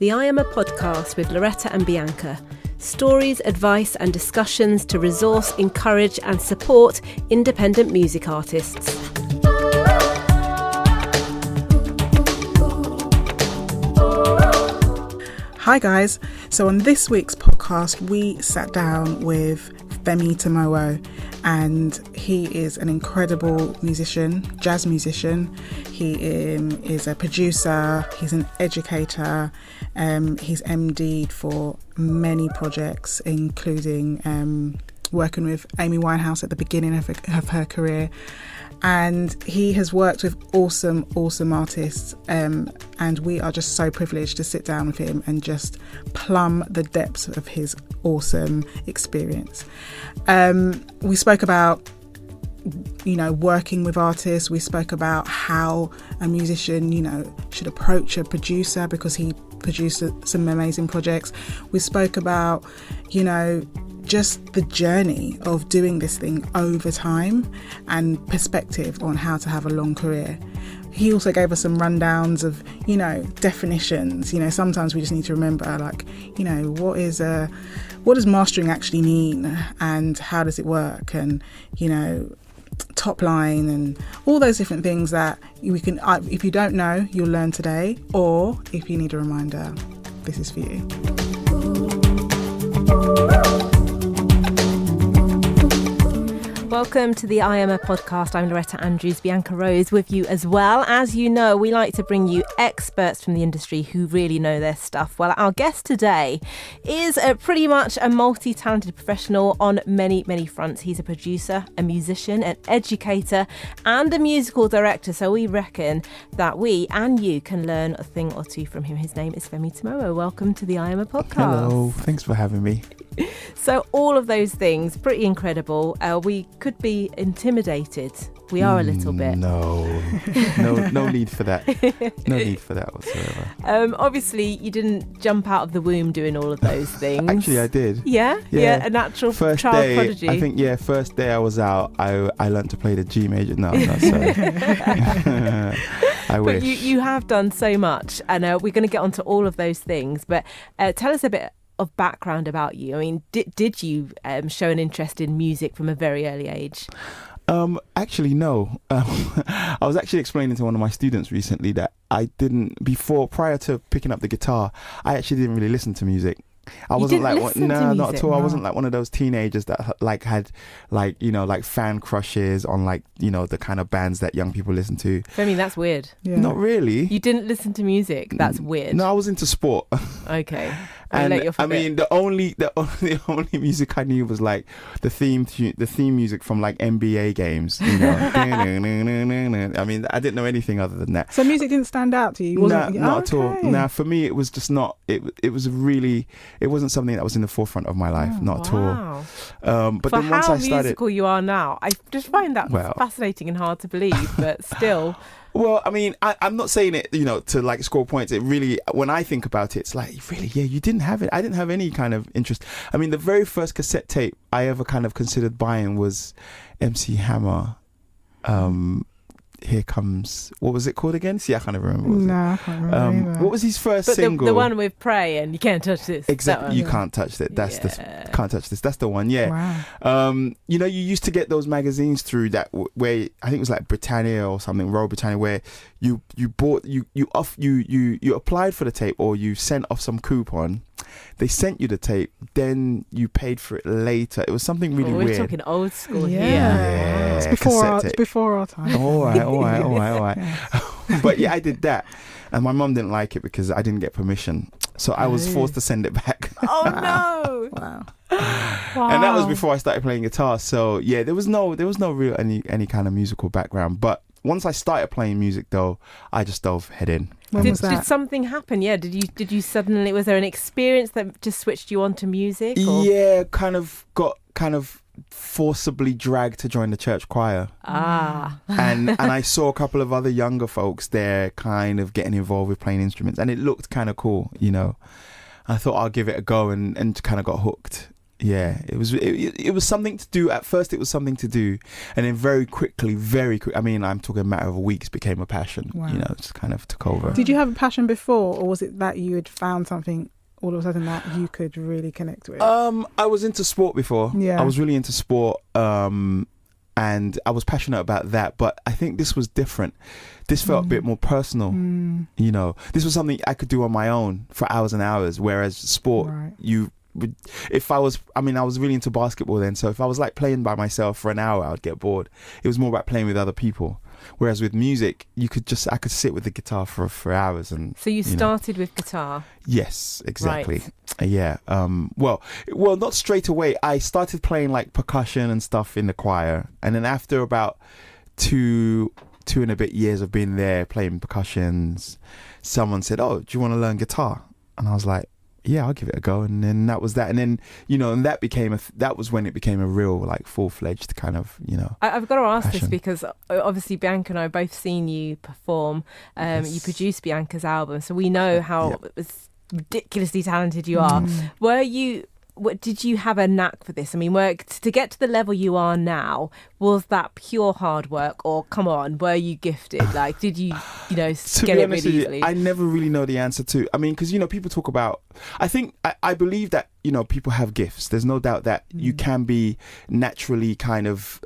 the IAIMA podcast with Loretta and Bianca. Stories, advice and discussions to resource, encourage and support independent music artists. Hi guys, so on this week's podcast we sat down with Femi Temowo, and he is an incredible musician, jazz musician. He is a producer, he's an educator, he's MD'd for many projects, including working with Amy Winehouse at the beginning of her career. And he has worked with awesome artists, and we are just so privileged to sit down with him and just plumb the depths of his awesome experience. We spoke about, working with artists. We spoke about how a musician, should approach a producer because he produced some amazing projects. We spoke about, just the journey of doing this thing over time and perspective on how to have a long career. He also gave us some rundowns of, definitions. Sometimes we just need to remember, what does mastering actually mean and how does it work? And, top line and all those different things that we can, if you don't know, you'll learn today, or if you need a reminder, this is for you. Welcome to the IAIMA podcast. I'm Loretta Andrews, Bianca Rose with you as well. As you know, we like to bring you experts from the industry who really know their stuff. Well, our guest today is pretty much a multi-talented professional on many, many fronts. He's a producer, a musician, an educator and a musical director. So we reckon that we and you can learn a thing or two from him. His name is Femi Temowo. Welcome to the IAIMA podcast. Hello, thanks for having me. So all of those things, pretty incredible. We could be intimidated. We are a little bit. No need for that. No need for that whatsoever. Obviously, you didn't jump out of the womb doing all of those things. Actually, I did. Yeah, a natural first child day, prodigy. I think, first day I was out, I learned to play the G major. No, sorry. I wish. But you have done so much, and we're going to get onto all of those things. But tell us a bit of background about you. I mean, did you show an interest in music from a very early age? Actually, no. I was actually explaining to one of my students recently that I didn't, prior to picking up the guitar, I actually didn't really listen to music. I wasn't not at all. No. I wasn't like one of those teenagers that had fan crushes on the kind of bands that young people listen to. I mean, that's weird. Yeah. Not really. You didn't listen to music. That's weird. No, I was into sport. Okay. And I mean, the only music I knew was like the theme music from like NBA games. I mean, I didn't know anything other than that. So music didn't stand out to you? Not at all. Nah, for me, it was just not. It wasn't something that was in the forefront of my life. Not at all. But for then once I started, how musical you are now, I just find that fascinating and hard to believe. But still. Well, I mean, I'm not saying it, to like score points. It really, when I think about it, it's like, really, you didn't have it. I didn't have any kind of interest. I mean, the very first cassette tape I ever kind of considered buying was MC Hammer. Here Comes, what was it called again? See, I can't even remember. I can't remember. What was his first single? The one with Pray and You Can't Touch This. Exactly, You Can't Touch it. Can't Touch This. That's the one. Yeah. Wow. You used to get those magazines through that where I think it was like Britannia or something, Royal Britannia, where you applied for the tape or you sent off some coupon. They sent you the tape, then you paid for it later. It was something really weird. We're talking old school here. Yeah. It's before our time. All right. But I did that. And my mum didn't like it because I didn't get permission. So I was forced to send it back. Oh, no. Wow. And that was before I started playing guitar. So, there was no real any kind of musical background. But once I started playing music, though, I just dove head in. Did something happen? Yeah. Did you suddenly, was there an experience that just switched you on to music? Or? Yeah, got forcibly dragged to join the church choir. And I saw a couple of other younger folks there kind of getting involved with playing instruments, and it looked kind of cool, I thought I'll give it a go and kind of got hooked. Yeah, it was something to do. At first, it was something to do, and then very quickly, I mean, I'm talking a matter of weeks, became a passion. Wow. You know, it just kind of took over. Did you have a passion before, or was it that you had found something all of a sudden that you could really connect with? I was into sport before. Yeah. I was really into sport, and I was passionate about that. But I think this was different. This felt a bit more personal. You know, this was something I could do on my own for hours and hours. Whereas sport, I was really into basketball then. So if I was like playing by myself for an hour, I'd get bored. It was more about playing with other people. Whereas with music, I could sit with the guitar for hours. And so you started with guitar? Yes, exactly. Right. Yeah. Well, not straight away. I started playing like percussion and stuff in the choir, and then after about two and a bit years of being there playing percussions, someone said, "Oh, do you want to learn guitar?" And I was like, "Yeah, I'll give it a go." And then that was that. And then, you know, and that was when it became a real, like, full-fledged kind of, you know, I've got to ask passion. this because obviously Bianca and I have both seen you perform. Yes. You produced Bianca's album, so we know how ridiculously talented you are. Did you have a knack for this? I mean, to get to the level you are now, was that pure hard work, or come on, were you gifted? Like, did you get it really easily? I never really know the answer to. I mean, because, you know, people talk about. I believe that, you know, people have gifts. There's no doubt that you can be naturally kind of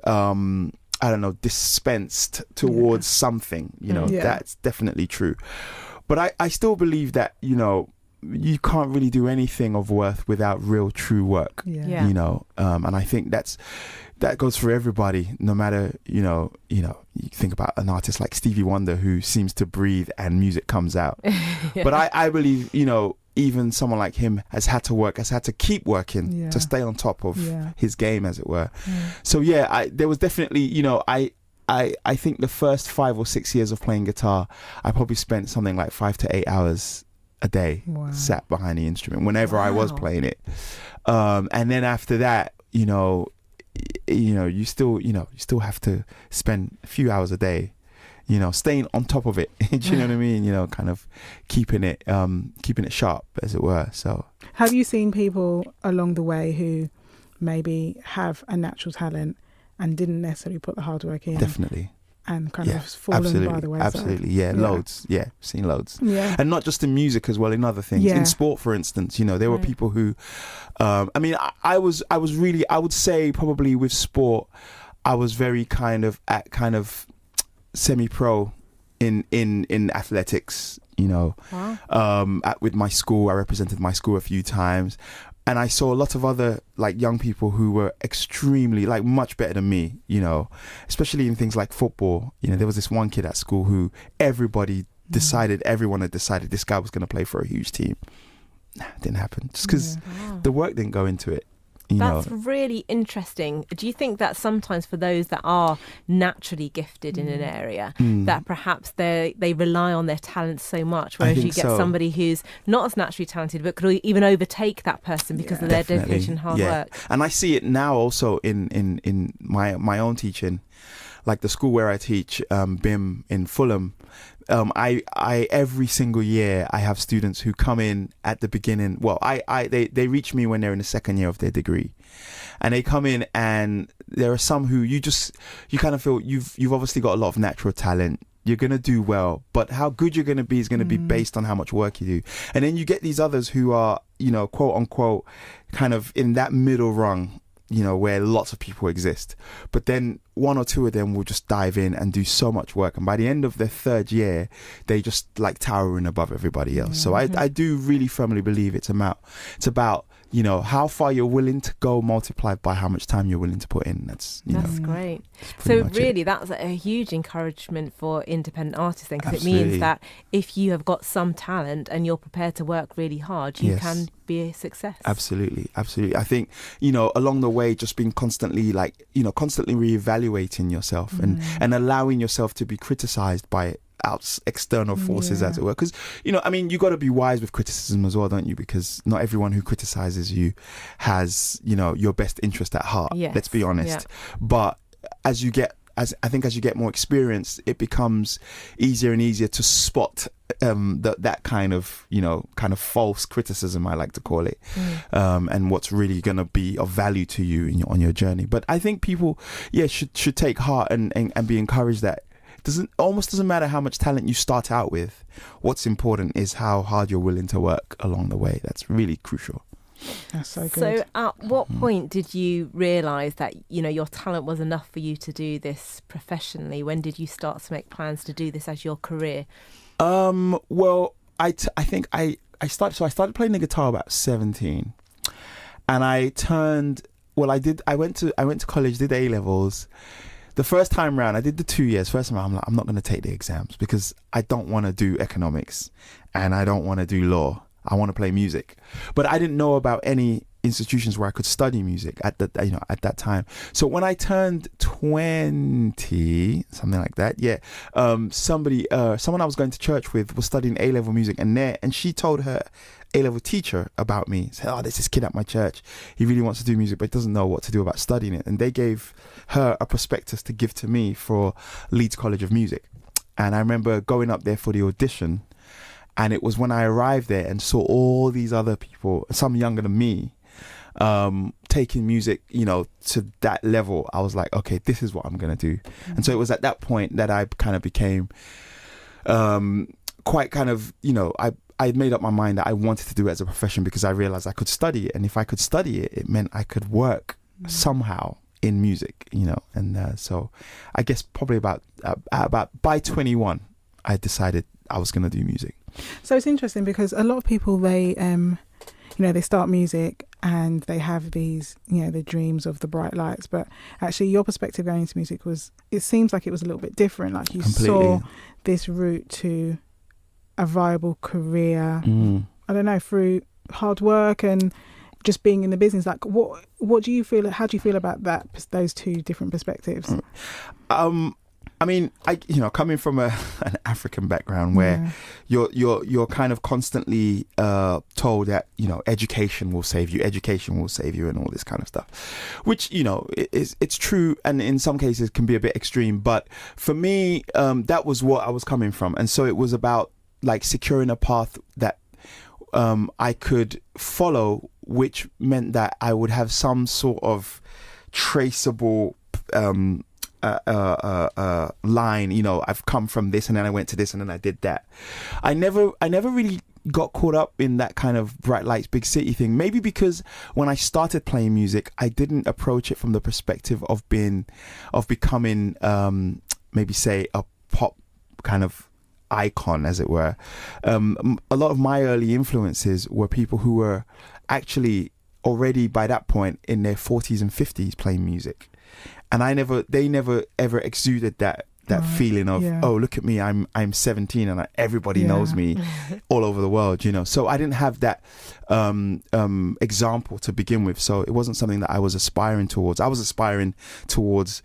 dispensed towards something. You know, that's definitely true. But I still believe that, you know, you can't really do anything of worth without real true work. You know, and I think that goes for everybody, no matter, you know, you think about an artist like Stevie Wonder, who seems to breathe and music comes out. But I believe, you know, even someone like him has had to keep working to stay on top of his game, as it were. So there was definitely, you know, I think the first 5 or 6 years of playing guitar, I probably spent something like 5 to 8 hours a day sat behind the instrument whenever I was playing it. And then after that, you still have to spend a few hours a day, you know, staying on top of it. Do you know what I mean? You know, kind of keeping it sharp, as it were. So, have you seen people along the way who maybe have a natural talent and didn't necessarily put the hard work in? Definitely. And kind of fallen by the wayside? Absolutely, loads. Yeah, seen loads. Yeah. And not just in music as well, in other things. In sport, for instance, you know, there were people who, I would say probably with sport, I was very kind of semi-pro in athletics, you know. Wow. With my school, I represented my school a few times. And I saw a lot of other like young people who were extremely like much better than me, you know, especially in things like football. You know, there was this one kid at school who everyone had decided this guy was going to play for a huge team. Nah, it didn't happen just because the work didn't go into it. That's really interesting. Do you think that sometimes for those that are naturally gifted in an area, that perhaps they rely on their talents so much, whereas you get somebody who's not as naturally talented but could even overtake that person because of their dedication and hard work? And I see it now also in my own teaching, like the school where I teach, BIM in Fulham. I every single year I have students who come in at the beginning. Well, they reach me when they're in the second year of their degree, and they come in, and there are some who you kind of feel you've obviously got a lot of natural talent. You're gonna do well, but how good you're gonna be is gonna be based on how much work you do. And then you get these others who are, you know, quote unquote, kind of in that middle rung, you know, where lots of people exist, but then one or two of them will just dive in and do so much work, and by the end of their third year they just like towering above everybody else. So I do really firmly believe it's about you know, how far you're willing to go multiplied by how much time you're willing to put in. That's great. So really that's a huge encouragement for independent artists then, because it means that if you have got some talent and you're prepared to work really hard, you can be a success. Absolutely. I think, you know, along the way, just being constantly constantly reevaluating yourself and allowing yourself to be criticized by external forces, as it were, because, you know, I mean, you got to be wise with criticism as well, don't you? Because not everyone who criticizes you has, you know, your best interest at heart. Let's be honest. But as you get more experience, it becomes easier and easier to spot that kind of false criticism, I like to call it, and what's really going to be of value to you on your journey. But I think people should take heart and be encouraged that doesn't matter how much talent you start out with. What's important is how hard you're willing to work along the way. That's really crucial. That's so good. So at what point did you realise that, your talent was enough for you to do this professionally? When did you start to make plans to do this as your career? Well, I think I started playing the guitar about 17, and I went to college, did A-levels. The first time round, I did the 2 years. First time, I'm like, I'm not going to take the exams because I don't want to do economics and I don't want to do law. I want to play music. But I didn't know about any institutions where I could study music at that time. So when I turned 20, something like that, someone I was going to church with was studying A-level music, and she told her A-level teacher about me. Said, "Oh, there's this kid at my church. He really wants to do music, but doesn't know what to do about studying it." And they gave her a prospectus to give to me for Leeds College of Music. And I remember going up there for the audition, and it was when I arrived there and saw all these other people, some younger than me, taking music, to that level. I was like, okay, this is what I'm going to do. Mm-hmm. And so it was at that point that I kind of became quite kind of, I had made up my mind that I wanted to do it as a profession because I realized I could study it. And if I could study it, it meant I could work somehow in music, and so I guess probably about by 21, I decided I was going to do music. So it's interesting because a lot of people, they start music and they have these, the dreams of the bright lights. But actually your perspective going into music it seems like it was a little bit different. Like you saw this route to a viable career, I don't know, through hard work and just being in the business. Like what do you feel, how do you feel about those two different perspectives? I mean, coming from an African background where you're kind of constantly told that, education will save you, and all this kind of stuff, which, it's true, and in some cases can be a bit extreme. But for me, that was what I was coming from. And so it was about like securing a path that I could follow, which meant that I would have some sort of traceable line. I've come from this, and then I went to this, and then I did that. I never really got caught up in that kind of bright lights, big city thing. Maybe because when I started playing music, I didn't approach it from the perspective of becoming maybe say a pop kind of icon, as it were. A lot of my early influences were people who were actually already by that point in their 40s and 50s playing music. And they never ever exuded that feeling of, oh, look at me, I'm 17 and everybody knows me all over the world, So I didn't have that example to begin with. So it wasn't something that I was aspiring towards. I was aspiring towards,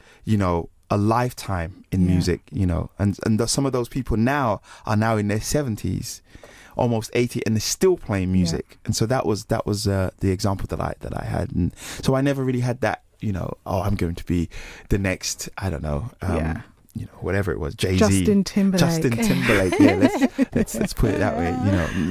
a lifetime in music, and some of those people now are now in their 70s, almost 80, and they're still playing music. And so that was the example that I had. And so I never really had that, I'm going to be the next, I don't know, whatever it was, Jay-Z, Justin Timberlake. Yeah, let's put it that way.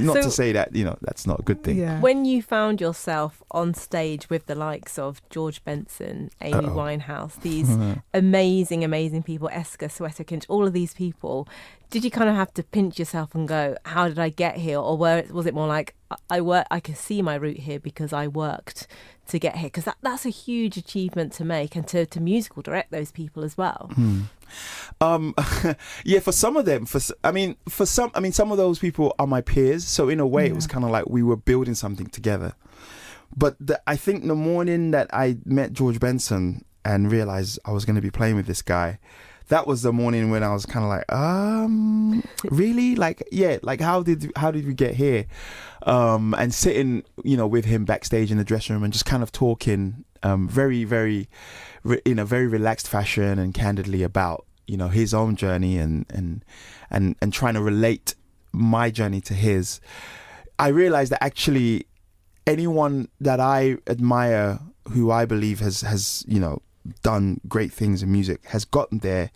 Not to say that that's not a good thing. Yeah. When you found yourself on stage with the likes of George Benson, Amy Winehouse, these amazing people, Esker, Sweater Kinch, all of these people, did you kind of have to pinch yourself and go, how did I get here? Or was it more like, I can see my route here because I worked to get here? Because that's a huge achievement to make, and to musical direct those people as well. For some of them, some of those people are my peers. So in a way, it was kind of like we were building something together. But I think the morning that I met George Benson and realized I was going to be playing with this guy, that was the morning when I was kind of like, really? Like how did we get here? And sitting, with him backstage in the dressing room and just kind of talking, very, very, in a very relaxed fashion and candidly about, his own journey and trying to relate my journey to his. I realized that actually anyone that I admire, who I believe has done great things in music, has gotten there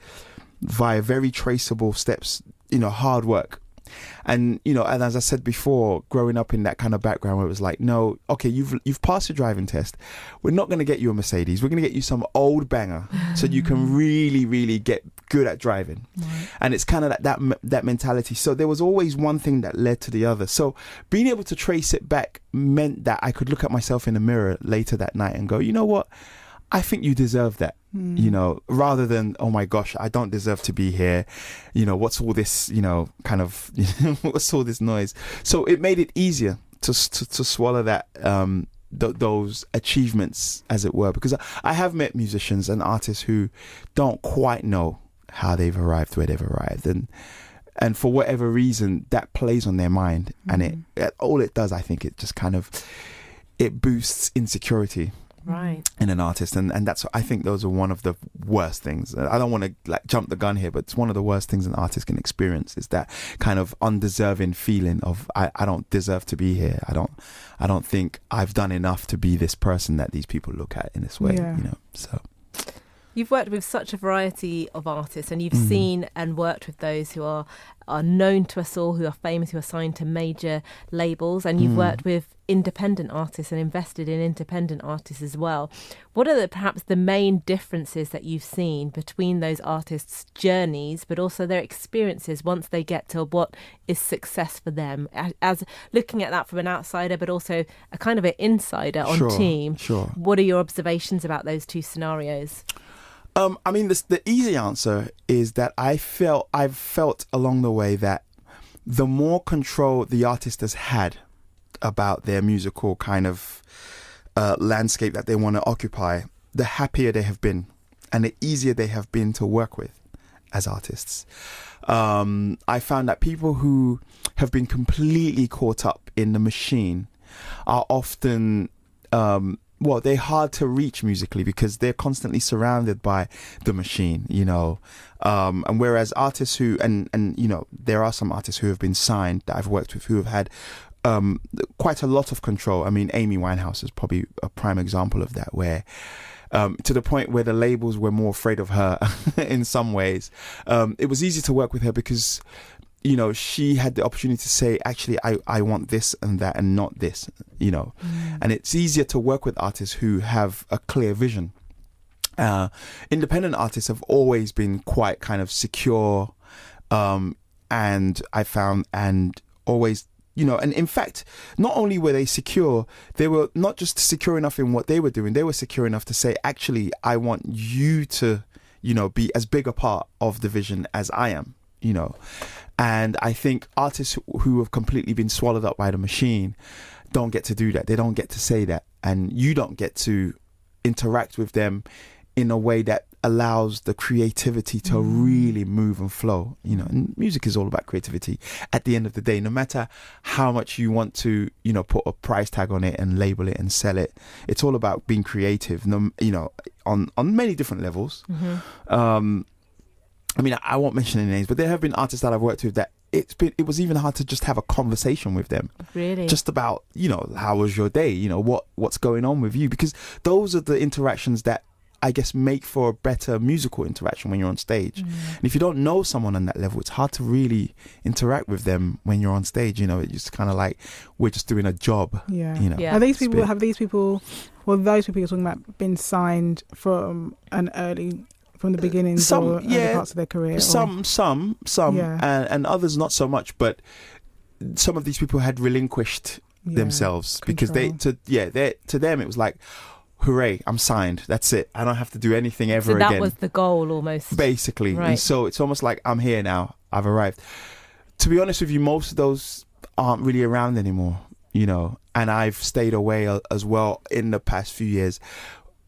via very traceable steps, hard work. And and as I said before, growing up in that kind of background where it was like, no, okay, you've passed your driving test. We're not going to get you a Mercedes. We're going to get you some old banger so you can really, really get good at driving. Right. And it's kind of that mentality. So there was always one thing that led to the other. So being able to trace it back meant that I could look at myself in the mirror later that night and go, you know what? I think you deserve that, rather than, oh my gosh, I don't deserve to be here. What's all this, kind of, what's all this noise? So it made it easier to swallow that, those achievements, as it were, because I have met musicians and artists who don't quite know how they've arrived where they've arrived. And for whatever reason, that plays on their mind. And it all it does, I think, it just kind of, it boosts insecurity. Right. In an artist, and that's, I think those are one of the worst things. I don't want to jump the gun here, but it's one of the worst things an artist can experience, is that kind of undeserving feeling of I don't deserve to be here. I don't think I've done enough to be this person that these people look at in this way. So you've worked with such a variety of artists, and you've seen and worked with those who are known to us all, who are famous, who are signed to major labels, and you've worked with independent artists and invested in independent artists as well. What are perhaps the main differences that you've seen between those artists' journeys, but also their experiences once they get to what is success for them, as looking at that from an outsider, but also a kind of an insider on team? Sure. What are your observations about those two scenarios? I mean, the easy answer is that I've felt along the way that the more control the artist has had about their musical kind of landscape that they want to occupy, the happier they have been and the easier they have been to work with as artists. I found that people who have been completely caught up in the machine are often they're hard to reach musically because they're constantly surrounded by the machine, and whereas artists who, and there are some artists who have been signed that I've worked with who have had quite a lot of control. I mean, Amy Winehouse is probably a prime example of that, where to the point where the labels were more afraid of her in some ways. It was easy to work with her because she had the opportunity to say, actually, I want this and that and not this, and it's easier to work with artists who have a clear vision. Independent artists have always been quite kind of secure, and I found, and always, and in fact, not only were they secure, they were not just secure enough in what they were doing, they were secure enough to say, actually, I want you to, be as big a part of the vision as I am, And I think artists who have completely been swallowed up by the machine don't get to do that. They don't get to say that. And you don't get to interact with them in a way that allows the creativity to really move and flow. And music is all about creativity at the end of the day. No matter how much you want to, put a price tag on it and label it and sell it, it's all about being creative, on many different levels. I mean, I won't mention any names, but there have been artists that I've worked with that it was even hard to just have a conversation with them. Really? Just about, how was your day? What's going on with you? Because those are the interactions that I guess make for a better musical interaction when you're on stage. And if you don't know someone on that level, it's hard to really interact with them when you're on stage. It's just kind of like we're just doing a job. Yeah. Have those people you're talking about been signed from the beginning, or early parts of their career? Some, and others not so much. But some of these people had relinquished themselves because to them it was like, hooray, I'm signed. That's it. I don't have to do anything ever again. So that was the goal, almost. Basically, right. And so it's almost like I'm here now. I've arrived. To be honest with you, most of those aren't really around anymore. And I've stayed away as well in the past few years.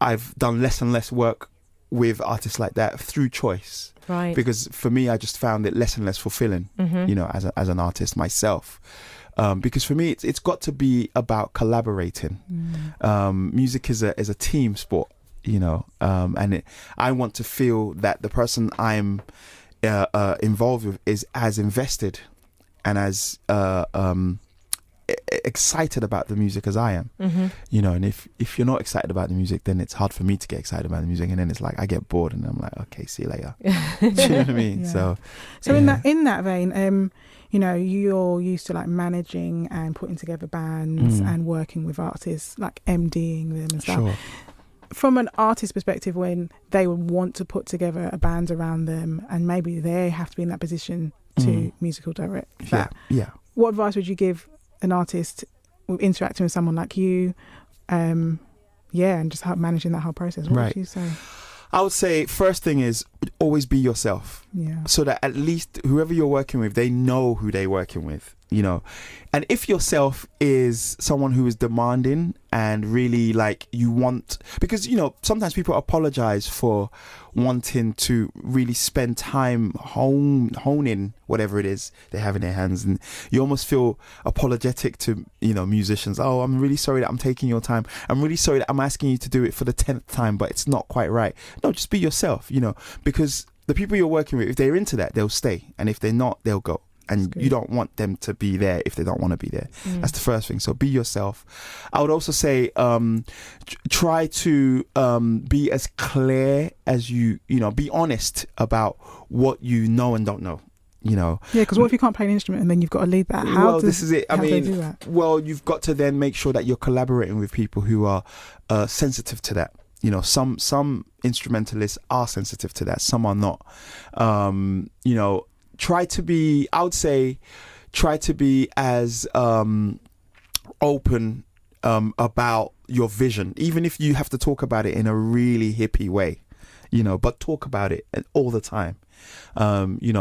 I've done less and less work with artists like that through choice, right? Because for me, I just found it less and less fulfilling, as an artist myself. Because for me, it's got to be about collaborating. Music is a team sport, and I want to feel that the person I'm involved with is as invested and as excited about the music as I am. And if you're not excited about the music, then it's hard for me to get excited about the music, and then it's like I get bored and I'm like, okay, see you later. Do you know what I mean? So in that vein, you know, you're used to like managing and putting together bands and working with artists, like MDing them and stuff. Sure. From an artist perspective, when they would want to put together a band around them and maybe they have to be in that position to musical direct that. Yeah. What advice would you give an artist with interacting with someone like you? And just how managing that whole process. What would you say? I would say first thing is always be yourself. Yeah. So that at least whoever you're working with, they know who they're working with, you know. And if yourself is someone who is demanding and really like you want, because, you know, sometimes people apologize for wanting to really spend time honing whatever it is they have in their hands. And you almost feel apologetic to, you know, musicians. Oh, I'm really sorry that I'm taking your time. I'm really sorry that I'm asking you to do it for the 10th time, but it's not quite right. No, just be yourself, you know, because the people you're working with, if they're into that, they'll stay. And if they're not, they'll go. And you don't want them to be there if they don't want to be there. That's the first thing. So be yourself. I would also say try to be as clear as you know, be honest about what you know and don't know. You know, because what if you can't play an instrument and then you've got to lead that? This is it. I mean, well, you've got to then make sure that you're collaborating with people who are sensitive to that. You know, some instrumentalists are sensitive to that. Some are not. You know, try to be as open about your vision, even if you have to talk about it in a really hippie way, you know, but talk about it all the time. You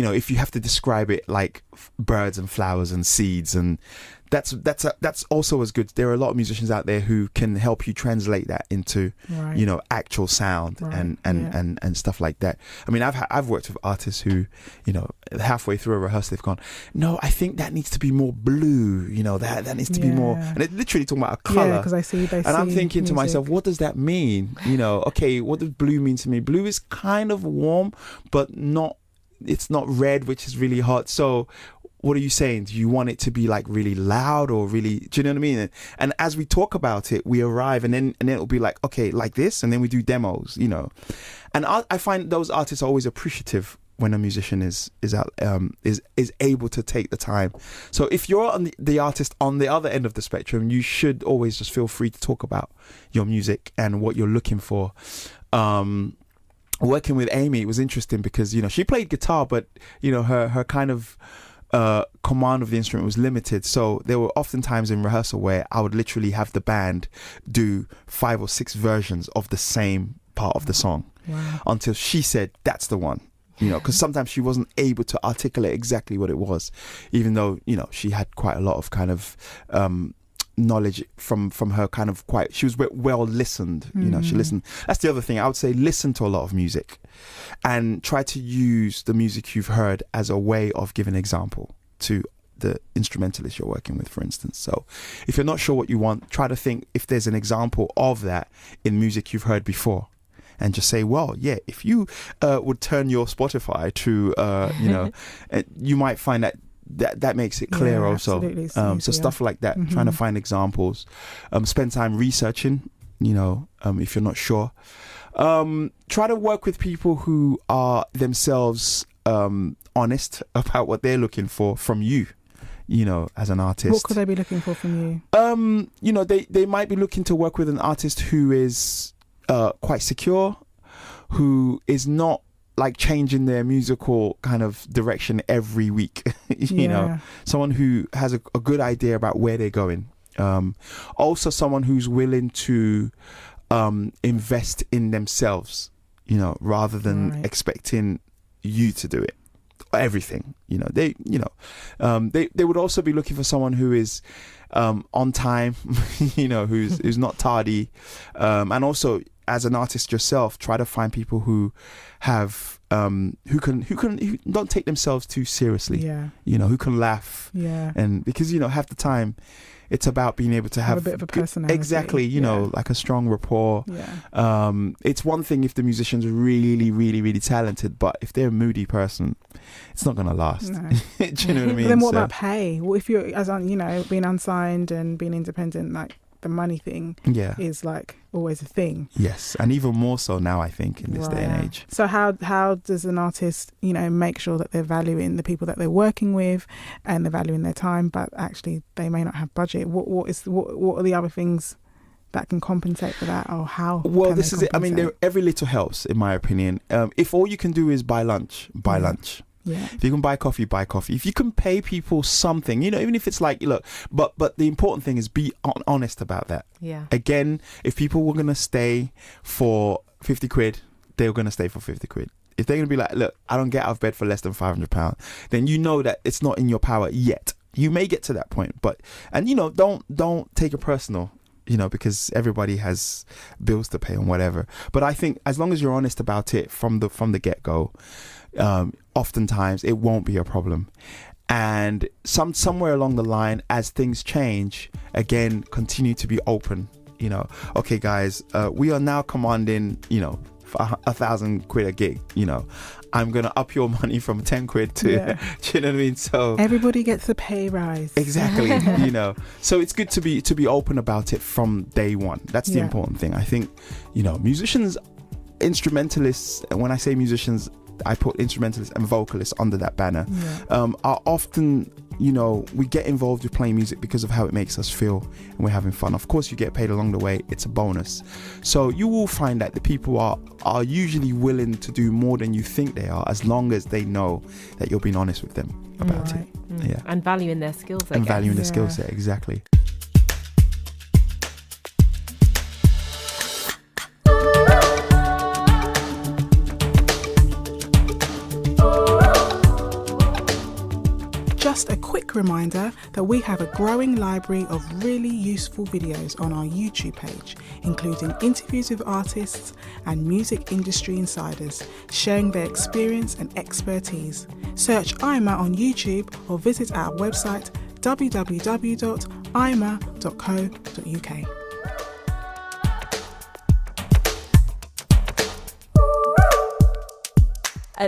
know, if you have to describe it like birds and flowers and seeds, and that's also as good. There are a lot of musicians out there who can help you translate that into, you know, actual sound and stuff like that. I mean, I've worked with artists who, you know, halfway through a rehearsal they've gone, no, I think that needs to be more blue. You know, that needs to be more, and it's literally talking about a color. Because I'm thinking to myself, what does that mean? You know, okay, what does blue mean to me? Blue is kind of warm, but not. It's not red, which is really hot. So what are you saying? Do you want it to be like really loud or really, do you know what I mean? And as we talk about it, we arrive and then it'll be like, okay, like this. And then we do demos, you know. And I find those artists are always appreciative when a musician is able to take the time. So if you're the artist on the other end of the spectrum, you should always just feel free to talk about your music and what you're looking for. Working with Amy, it was interesting because, you know, she played guitar, but, you know, her kind of command of the instrument was limited. So there were often times in rehearsal where I would literally have the band do 5 or 6 versions of the same part of the song until she said, that's the one. You know, because sometimes she wasn't able to articulate exactly what it was, even though, you know, she had quite a lot of kind of knowledge from her kind of she was well listened, you know, she listened. That's the other thing I would say, listen to a lot of music and try to use the music you've heard as a way of giving example to the instrumentalist you're working with, for instance. So if you're not sure what you want, try to think if there's an example of that in music you've heard before. And just say, well, yeah, if you would turn your Spotify to, you know, you might find that makes it clear also. So stuff like that, trying to find examples. Spend time researching, you know, if you're not sure. Try to work with people who are themselves honest about what they're looking for from you, you know, as an artist. What could they be looking for from you? You know, they might be looking to work with an artist who is quite secure, who is not like changing their musical kind of direction every week. You know, someone who has a good idea about where they're going. Also someone who's willing to invest in themselves, you know, rather than expecting you to do it, everything. You know, they would also be looking for someone who is on time, you know, who's not tardy, and also as an artist yourself, try to find people who have who don't take themselves too seriously. You know, who can laugh. And because, you know, half the time it's about being able to have a bit of a personality. Exactly, you know, like a strong rapport. It's one thing if the musician's really, really, really talented, but if they're a moody person, it's not going to last. No. Do you know what I mean? But then what about pay? What if you're, as you know, being unsigned and being independent, like, the money thing is like always a thing. Yes, and even more so now, I think, in this day and age. So how does an artist, make sure that they're valuing the people that they're working with and they're valuing their time, but actually they may not have budget? What are the other things that can compensate for that, or how? Well, this is it. I mean, every little helps, in my opinion. If all you can do is buy lunch, buy lunch. Yeah. If you can buy coffee, buy coffee. If you can pay people something, even if it's like, look, but the important thing is be honest about that. Yeah. Again, if people were going to stay for 50 quid, they were going to stay for 50 quid. If they're going to be like, look, I don't get out of bed for less than £500, then you know that it's not in your power yet. You may get to that point, don't take it personal. Because everybody has bills to pay and whatever. But I think as long as you're honest about it from the get-go, oftentimes it won't be a problem. And somewhere along the line, as things change, again, continue to be open. Okay, guys, we are now commanding, 1,000 quid a gig. I'm gonna up your money from 10 quid to, do you know what I mean? So everybody gets a pay rise. Exactly. So it's good to be open about it from day one. That's the important thing. I think, musicians, instrumentalists, and when I say musicians, I put instrumentalists and vocalists under that banner, are often, we get involved with playing music because of how it makes us feel and we're having fun. Of course, you get paid along the way. It's a bonus. So you will find that the people are usually willing to do more than you think they are, as long as they know that you're being honest with them about it. Yeah. And valuing their skills, I guess. And valuing their skill set, exactly. Just a quick reminder that we have a growing library of really useful videos on our YouTube page, including interviews with artists and music industry insiders sharing their experience and expertise. Search IAIMA on YouTube or visit our website www.iaima.co.uk.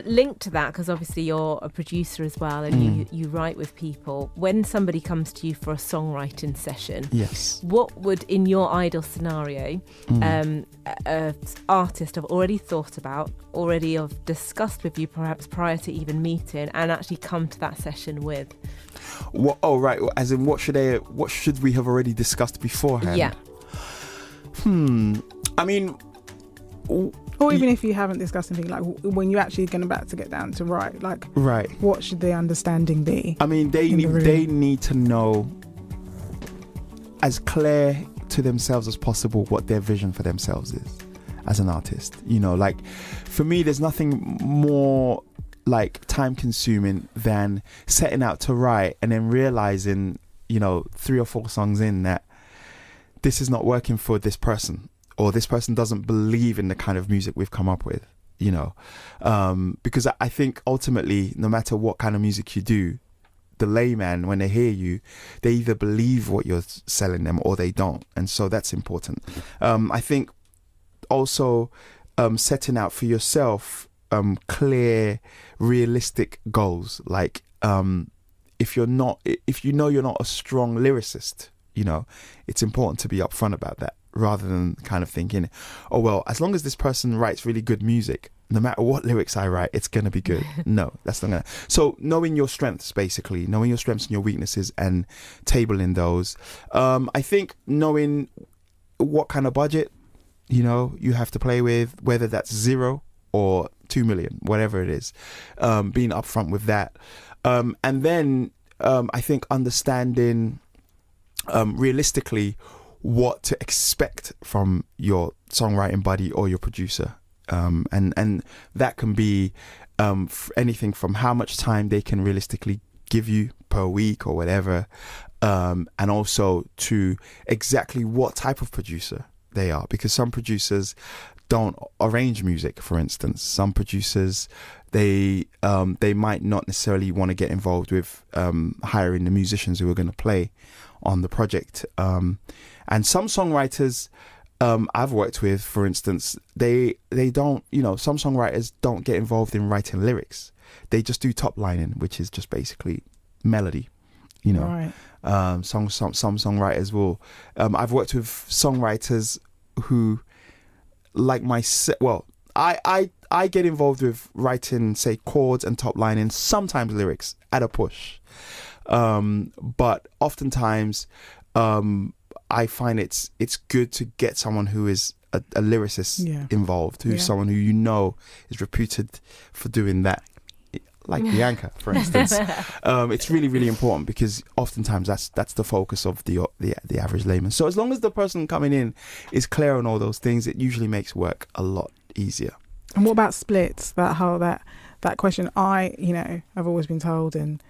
Linked to that, because obviously you're a producer as well, and you write with people. When somebody comes to you for a songwriting session, what would, in your ideal scenario, an artist have already thought about, already have discussed with you, perhaps prior to even meeting, and actually come to that session with? What? Oh, right. As in, what should we have already discussed beforehand? Yeah. I mean. Or even if you haven't discussed anything, like when you're actually about to get down to write, what should the understanding be? I mean, they need to know as clear to themselves as possible what their vision for themselves is as an artist. For me, there's nothing more time consuming than setting out to write and then realizing, 3 or 4 songs in, that this is not working for this person. Or this person doesn't believe in the kind of music we've come up with, because I think ultimately, no matter what kind of music you do, the layman, when they hear you, they either believe what you're selling them or they don't. And so that's important. I think also setting out for yourself clear, realistic goals. Like if you know you're not a strong lyricist, it's important to be upfront about that, rather than kind of thinking, oh, well, as long as this person writes really good music, no matter what lyrics I write, it's going to be good. No, that's not going to. So knowing your strengths, basically, knowing your strengths and your weaknesses and tabling those. I think knowing what kind of budget, you have to play with, whether that's 0 or 2 million, whatever it is, being upfront with that. And then I think understanding realistically what to expect from your songwriting buddy or your producer, and that can be anything from how much time they can realistically give you per week or whatever, and also to exactly what type of producer they are, because some producers don't arrange music, for instance. Some producers, they might not necessarily want to get involved with hiring the musicians who are going to play on the project, and some songwriters I've worked with, for instance, they don't, some songwriters don't get involved in writing lyrics. They just do top lining, which is just basically melody. you know. Right. Some songwriters will. I've worked with songwriters who, like I get involved with writing, say, chords and top line and sometimes lyrics at a push. But oftentimes, I find it's good to get someone who is a lyricist involved, who's someone who is reputed for doing that. Like Bianca, for instance. It's really, really important because oftentimes that's the focus of the average layman. So as long as the person coming in is clear on all those things, it usually makes work a lot easier. And what about splits? That question, I've always been told, and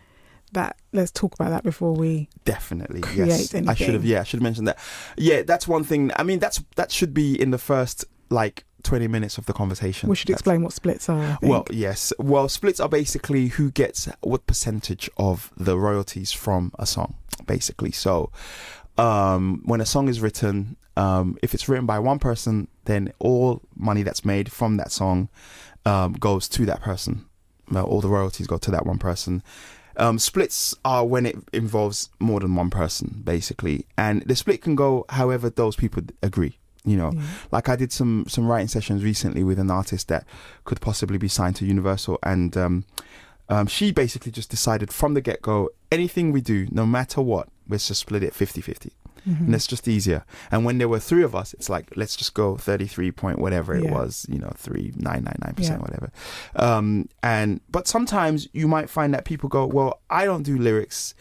that let's talk about that before we definitely create anything. I should have mentioned that. Yeah, that's one thing. I mean, that should be in the first 20 minutes of the conversation. We should explain what splits are, I think. Well, yes. Well, splits are basically who gets what percentage of the royalties from a song, basically. So when a song is written, if it's written by one person, then all money that's made from that song goes to that person. Well, all the royalties go to that one person. Splits are when it involves more than one person, basically. And the split can go however those people agree. Like I did some writing sessions recently with an artist that could possibly be signed to Universal, and she basically just decided from the get-go, anything we do, no matter what, let's just split it 50-50. And it's just easier. And when there were three of us, it's like, let's just go 33 point whatever it was, 3.999%, whatever. But sometimes you might find that people go, well, I don't do lyrics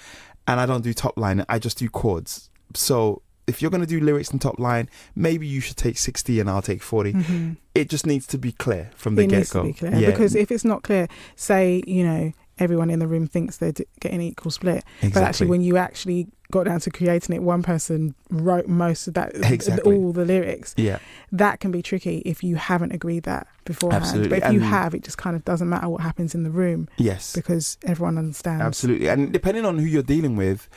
and I don't do top line, I just do chords. So if you're going to do lyrics and top line, maybe you should take 60 and I'll take 40. It just needs to be clear from the get-go. It needs to be clear. Because if it's not clear, say, everyone in the room thinks they're getting an equal split. Exactly. But actually, when you actually got down to creating it, one person wrote most of that, all the lyrics. Yeah. That can be tricky if you haven't agreed that beforehand. Absolutely. But if you have, it just kind of doesn't matter what happens in the room. Yes. Because everyone understands. Absolutely. And depending on who you're dealing with,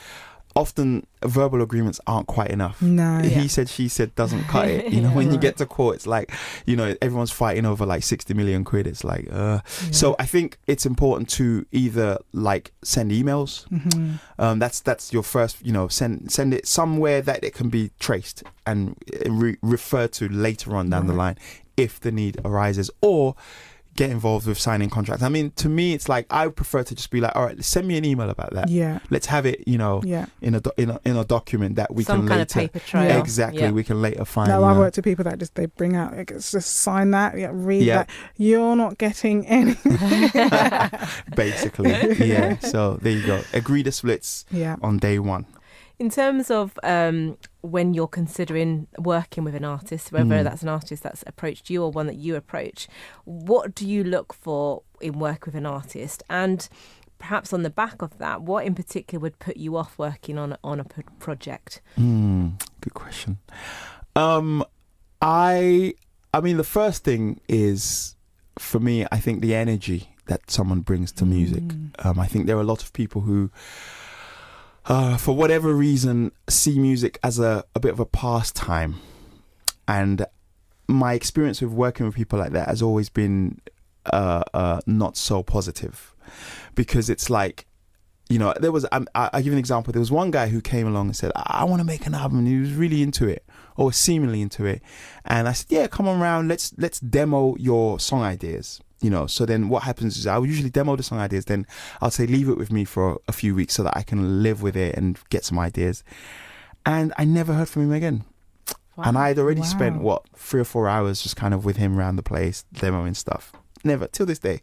often verbal agreements aren't quite enough. No. He said, she said doesn't cut it. When you get to court, it's like, everyone's fighting over like 60 million quid. It's like, So I think it's important to either send emails. That's your first, send it somewhere that it can be traced and referred to later on down the line if the need arises, or get involved with signing contracts. I mean, to me, it's like I prefer to just be like, all right, send me an email about that. Yeah. Let's have it, in a document that we can later. Some kind of paper trail. Exactly. Yeah. We can later find. No, I work to people that they bring out, just sign that, read that. You're not getting anything. Basically, yeah. So there you go. Agree the splits on day one. In terms of when you're considering working with an artist, whether that's an artist that's approached you or one that you approach, what do you look for in work with an artist? And perhaps on the back of that, what in particular would put you off working on a project? Good question. I mean, the first thing is, for me, I think the energy that someone brings to music. I think there are a lot of people who, for whatever reason, see music as a bit of a pastime. And my experience with working with people like that has always been not so positive. Because it's like, there was, I'll give you an example. There was one guy who came along and said, I want to make an album. And he was really into it, or seemingly into it. And I said, yeah, come on round. Let's demo your song ideas. So then what happens is I would usually demo the song ideas, then I'll say leave it with me for a few weeks so that I can live with it and get some ideas. And I never heard from him again. Wow. And I had already spent 3 or 4 hours just kind of with him around the place, demoing stuff. Never, till this day.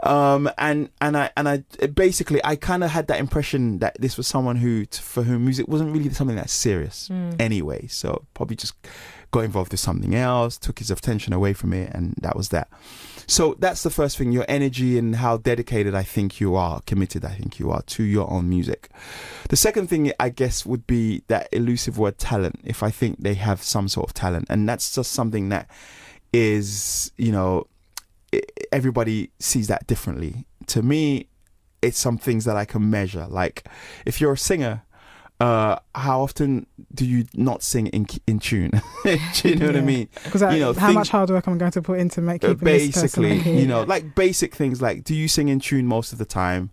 And I basically, I kind of had that impression that this was someone for whom music wasn't really something that's serious anyway. So probably just got involved with something else, took his attention away from it, and that was that. So that's the first thing, your energy and how dedicated committed I think you are to your own music. The second thing, I guess, would be that elusive word talent, if I think they have some sort of talent. And that's just something that is, everybody sees that differently. To me, it's some things that I can measure. Like, if you're a singer, how often do you not sing in tune? Do you know what I mean? Because how much hard work am I going to put into keeping basically, this person like basic things like, do you sing in tune most of the time?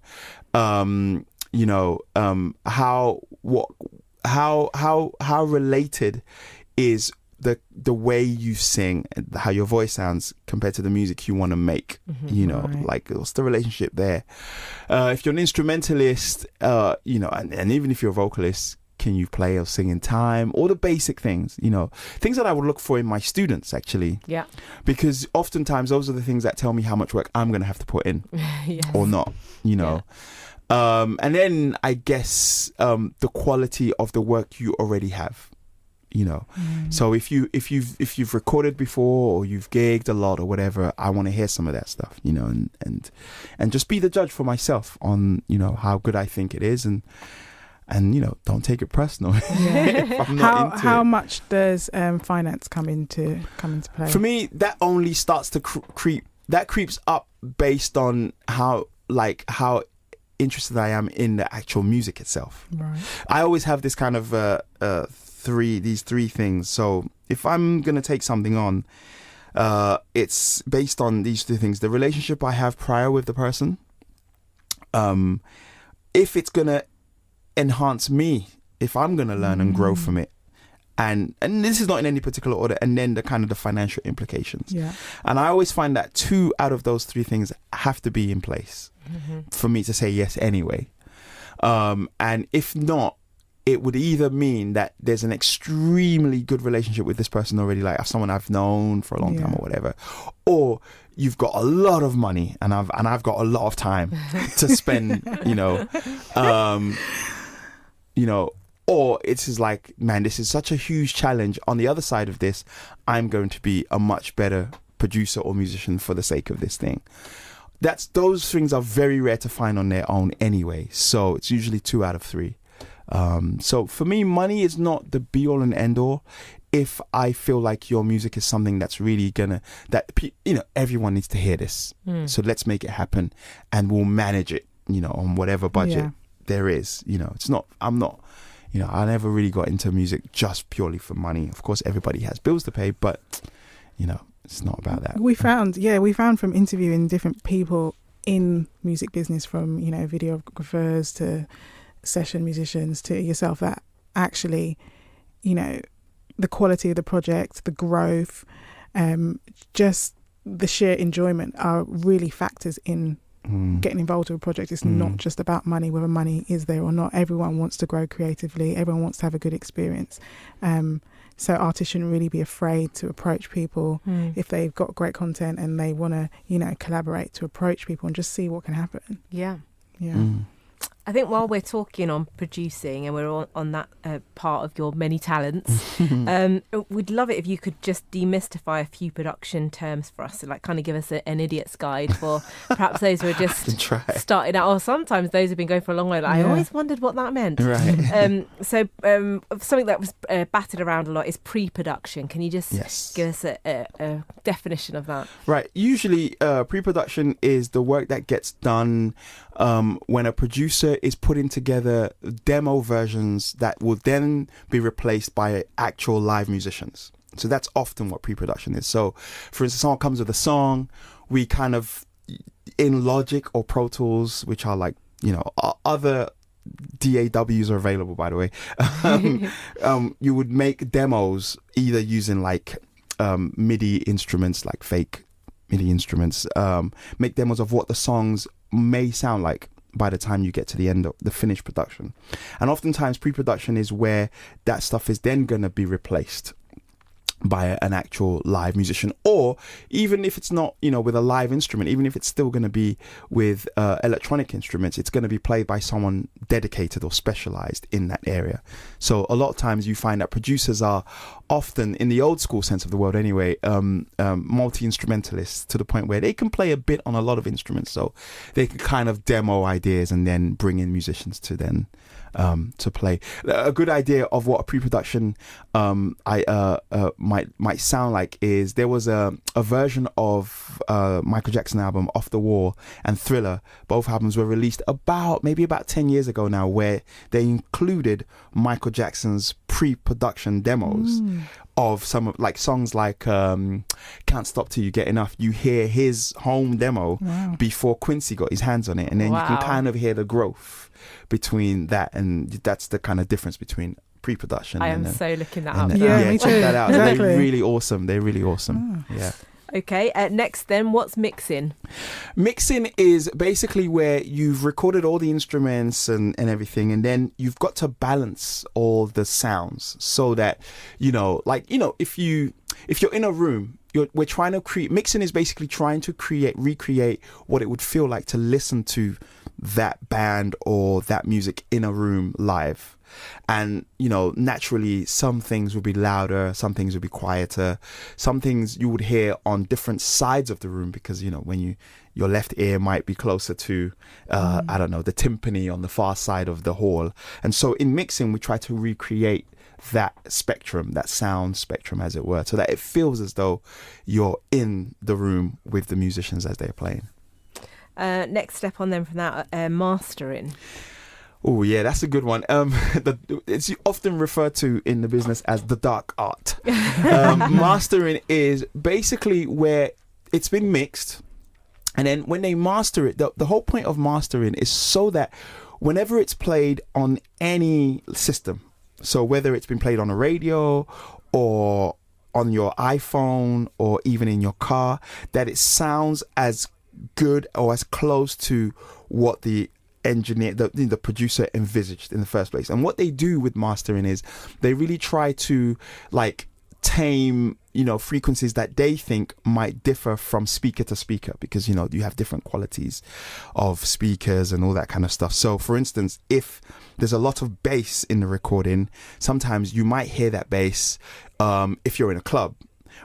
how related is the way you sing, how your voice sounds compared to the music you want to make. Like, what's the relationship there? If you're an instrumentalist, and even if you're a vocalist, can you play or sing in time? All the basic things, things that I would look for in my students, actually. Yeah. Because oftentimes those are the things that tell me how much work I'm going to have to put in Yes. or not, Yeah. And then I guess the quality of the work you already have. So if you've recorded before or you've gigged a lot or whatever, I want to hear some of that stuff, and just be the judge for myself on how good I think it is, and don't take it personal. If I'm not into how it. much does finance come into play? For me, that only starts to creeps up based on how interested I am in the actual music itself. Right. I always have this kind of these three things. So if I'm gonna take something on, it's based on these three things: the relationship I have prior with the person, if it's gonna enhance me, if I'm gonna learn and grow from it, and this is not in any particular order, and then the kind of the financial implications. Yeah. And I always find that 2 out of those 3 things have to be in place for me to say yes anyway. And if not, it would either mean that there's an extremely good relationship with this person already, like someone I've known for a long time or whatever, or you've got a lot of money and I've got a lot of time to spend, or it's just like, man, this is such a huge challenge. On the other side of this, I'm going to be a much better producer or musician for the sake of this thing. Those things are very rare to find on their own anyway. So it's usually 2 out of 3. So for me, money is not the be all and end all. If I feel like your music is something that's really everyone needs to hear this. So let's make it happen, and we'll manage it, on whatever budget there is. I never really got into music just purely for money. Of course, everybody has bills to pay, but it's not about that. We found from interviewing different people in music business, from videographers to session musicians to yourself, that actually the quality of the project, the growth, just the sheer enjoyment are really factors in getting involved with a project. It's not just about money, whether money is there or not. Everyone wants to grow creatively. Everyone wants to have a good experience. So artists shouldn't really be afraid to approach people if they've got great content and they want to, collaborate, to approach people and just see what can happen. Yeah. I think while we're talking on producing and we're on that part of your many talents, we'd love it if you could just demystify a few production terms for us, so kind of give us an idiot's guide for perhaps those who are just starting out, or sometimes those who've been going for a long while. I always wondered what that meant. Right. So something that was battered around a lot is pre-production. Can you just give us a definition of that? Right. Usually pre-production is the work that gets done when a producer is putting together demo versions that will then be replaced by actual live musicians. So that's often what pre-production is. So, for instance, someone comes with a song, we kind of, in Logic or Pro Tools, which are other DAWs are available, by the way, you would make demos either using MIDI instruments, like fake MIDI instruments, make demos of what the songs may sound like by the time you get to the end of the finished production. And oftentimes pre-production is where that stuff is then going to be replaced by an actual live musician, or even if it's not with a live instrument, even if it's still going to be with electronic instruments, it's going to be played by someone dedicated or specialized in that area. So a lot of times you find that producers are often, in the old school sense of the word anyway, multi-instrumentalists, to the point where they can play a bit on a lot of instruments, so they can kind of demo ideas and then bring in musicians to then to play. A good idea of what a pre-production might sound like is, there was a version of Michael Jackson album Off the Wall and Thriller. Both albums were released about 10 years ago now, where they included Michael Jackson's pre-production demos of some of like songs like Can't Stop Till You Get Enough. You hear his home demo before Quincy got his hands on it, and then you can kind of hear the growth between that, and that's the kind of difference between pre-production. I am so looking that up. Yeah, me too. Check that out. Exactly. They're really awesome. Yeah. Okay, next then, what's mixing? Mixing is basically where you've recorded all the instruments and everything, and then you've got to balance all the sounds so that, if you're in a room, we're trying to create, mixing is basically trying to recreate what it would feel like to listen to that band or that music in a room live. And, naturally, some things would be louder, some things would be quieter, some things you would hear on different sides of the room because, when your left ear might be closer to, the timpani on the far side of the hall. And so in mixing, we try to recreate that spectrum, that sound spectrum, as it were, so that it feels as though you're in the room with the musicians as they're playing. Next step on then from that, mastering. Oh yeah, that's a good one. It's often referred to in the business as the dark art. Mastering is basically where it's been mixed, and then when they master it, the whole point of mastering is so that whenever it's played on any system, so whether it's been played on a radio or on your iPhone or even in your car, that it sounds as good or as close to what the engineer, the producer envisaged in the first place. And what they do with mastering is they really try to tame frequencies that they think might differ from speaker to speaker, because you have different qualities of speakers and all that kind of stuff. So for instance, if there's a lot of bass in the recording, sometimes you might hear that bass if you're in a club,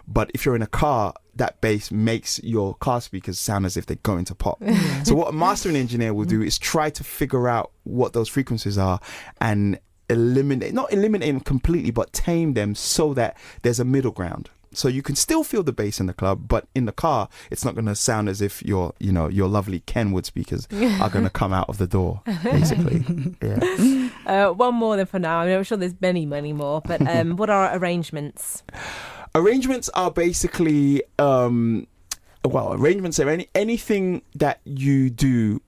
but if you're in a car, that bass makes your car speakers sound as if they're going to pop. So what a mastering engineer will do is try to figure out what those frequencies are and not eliminate them completely, but tame them so that there's a middle ground. So you can still feel the bass in the club, but in the car, it's not going to sound as if your lovely Kenwood speakers are going to come out of the door, basically. Yeah. One more then for now. I'm sure there's many, many more, but what are arrangements? Arrangements are basically, arrangements are anything that you do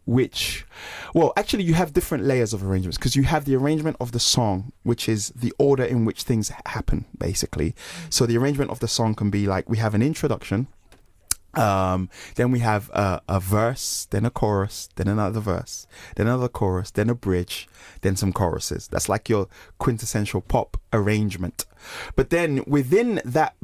actually you have different layers of arrangements, because you have the arrangement of the song, which is the order in which things happen, basically. So the arrangement of the song can be like, we have an introduction, then we have a verse, then a chorus, then another verse, then another chorus, then a bridge, then some choruses. That's like your quintessential pop arrangement. But then within that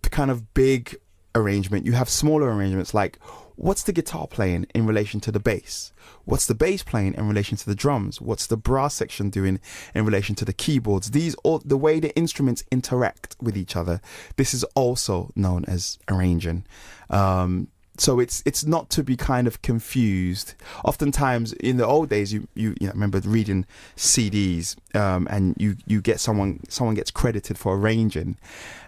kind of big arrangement, you have smaller arrangements like, what's the guitar playing in relation to the bass? What's the bass playing in relation to the drums? What's the brass section doing in relation to the keyboards? The way the instruments interact with each other. This is also known as arranging. So it's not to be kind of confused. Oftentimes in the old days, you remember reading CDs, and you get someone gets credited for arranging,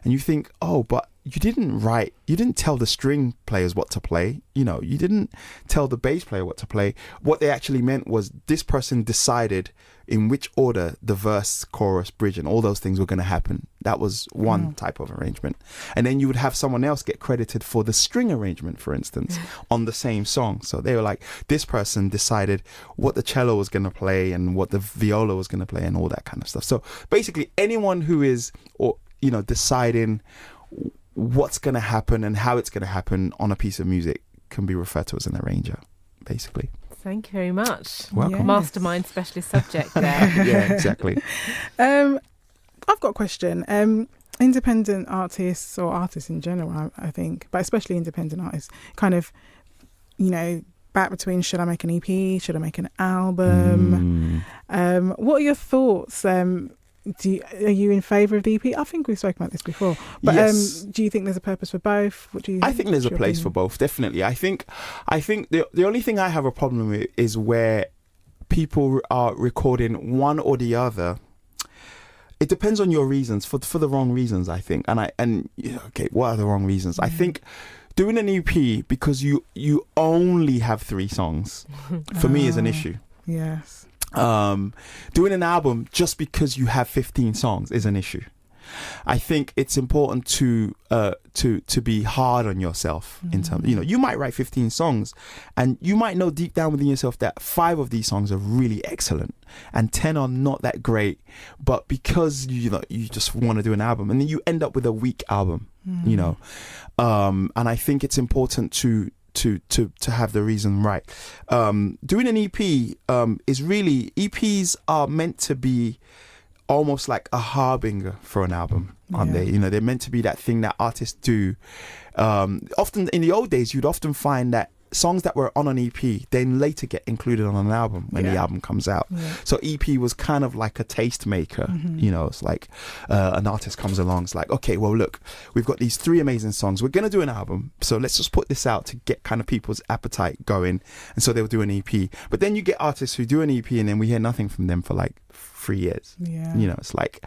and you think, oh, but you didn't tell the string players what to play. You didn't tell the bass player what to play. What they actually meant was this person decided in which order the verse, chorus, bridge, and all those things were going to happen. That was one type of arrangement. And then you would have someone else get credited for the string arrangement, for instance, on the same song. So they were like, this person decided what the cello was going to play and what the viola was going to play and all that kind of stuff. So basically anyone who is, deciding what's going to happen and how it's going to happen on a piece of music can be referred to as an arranger, basically. Thank you very much. Welcome. Yes. Mastermind specialist subject there. Yeah, exactly. I've got a question. Independent artists, or artists in general, I think, but especially independent artists, kind of, back between, should I make an EP? Should I make an album? What are your thoughts? Are you in favour of the EP? I think we've spoken about this before. But yes. Do you think there's a purpose for both? What do you? I think there's a place for both, definitely. I think the only thing I have a problem with is where people are recording one or the other. It depends on your reasons, for the wrong reasons, I think. What are the wrong reasons? I think doing an EP because you only have 3 songs, for me, is an issue. Yes. Doing an album just because you have 15 songs is an issue. I think it's important to be hard on yourself in terms, you might write 15 songs and you might know deep down within yourself that 5 of these songs are really excellent and 10 are not that great, but because you just want to do an album and then you end up with a weak album, and I think it's important to have the reason right. Doing an EP is really, EPs are meant to be almost like a harbinger for an album, aren't they? They're meant to be that thing that artists do. Often in the old days, you'd often find that songs that were on an EP then later get included on an album when the album comes out. So EP was kind of like a tastemaker. It's like an artist comes along, it's like, okay, well look, we've got these 3 amazing songs, we're gonna do an album, so let's just put this out to get kind of people's appetite going, and so they'll do an EP. But then you get artists who do an EP and then we hear nothing from them for like 3 years. It's like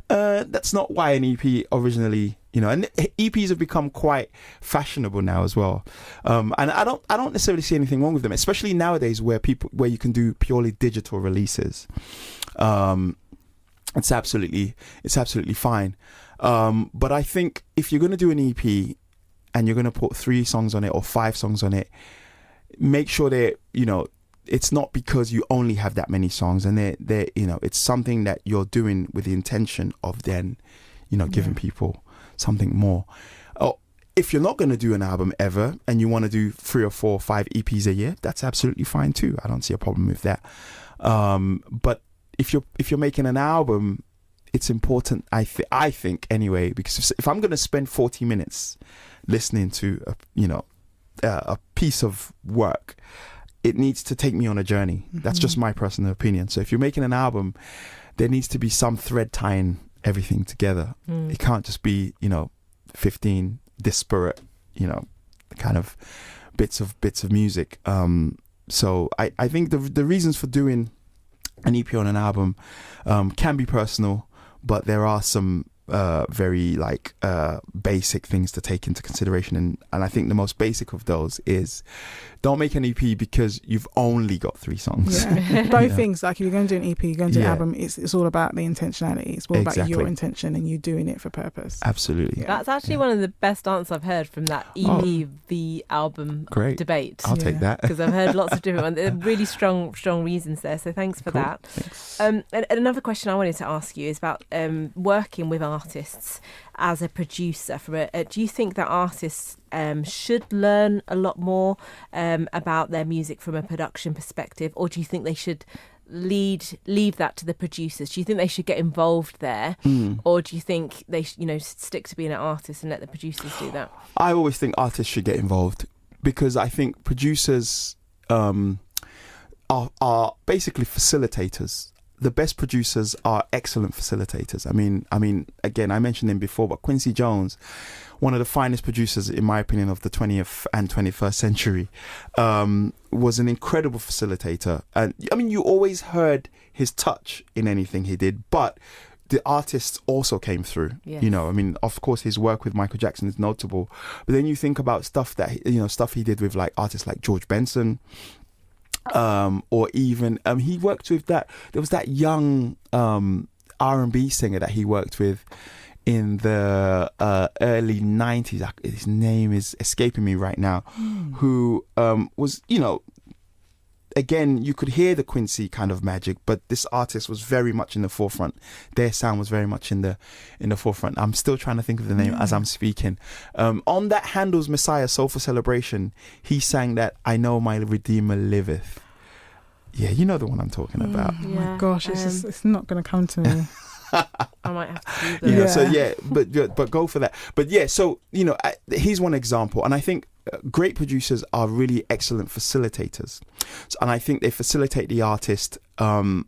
that's not why an EP originally, and EPs have become quite fashionable now as well, and I don't necessarily see anything wrong with them, especially nowadays where you can do purely digital releases. It's absolutely fine, but I think if you're going to do an EP and you're going to put 3 songs on it or 5 songs on it, make sure that it's not because you only have that many songs, and they're it's something that you're doing with the intention of then giving people something more. If you're not going to do an album ever and you want to do 3 or 4 or 5 EPs a year, that's absolutely fine too. I don't see a problem with that. But if you're making an album, it's important, I think anyway, because if I'm going to spend 40 minutes listening to a piece of work, it needs to take me on a journey. That's just my personal opinion. So if you're making an album, there needs to be some thread tying everything together. It can't just be 15 disparate kind of bits of music. So I think the reasons for doing an EP on an album can be personal, but there are some very basic things to take into consideration, and I think the most basic of those is don't make an EP because you've only got 3 songs. Both things, like if you're going to do an EP, you're going to do an album, it's all about the intentionality. It's all about your intention and you doing it for purpose. Absolutely. That's actually one of the best answers I've heard from that EP v album debate. I'll take that, because I've heard lots of different ones. There are really strong reasons there, so thanks for that. Thanks. And another question I wanted to ask you is about working with artists as a producer. Do you think that artists should learn a lot more about their music from a production perspective, or do you think they should leave that to the producers? Do you think they should get involved there, or do you think they stick to being an artist and let the producers do that? I always think artists should get involved, because I think producers are basically facilitators. The best producers are excellent facilitators. I mean, again, I mentioned him before, but Quincy Jones, one of the finest producers, in my opinion, of the 20th and 21st century, was an incredible facilitator. And I mean, you always heard his touch in anything he did, but the artists also came through. Yes. I mean, of course, his work with Michael Jackson is notable, but then you think about stuff he did with like artists like George Benson. Or even he worked with there was that young R&B singer that he worked with in the early 90s. His name is escaping me right now. Who was, again, you could hear the Quincy kind of magic, but this artist was very much in the forefront. Their sound was very much in the forefront. I'm still trying to think of the name as I'm speaking. On that Handel's Messiah Soulful Celebration, he sang that "I Know My Redeemer Liveth." Yeah, you know the one I'm talking about. Oh my gosh, it's not going to come to me. I might have to do that. But go for that. But yeah, so here's one example, and I think great producers are really excellent facilitators, and I think they facilitate the artist, and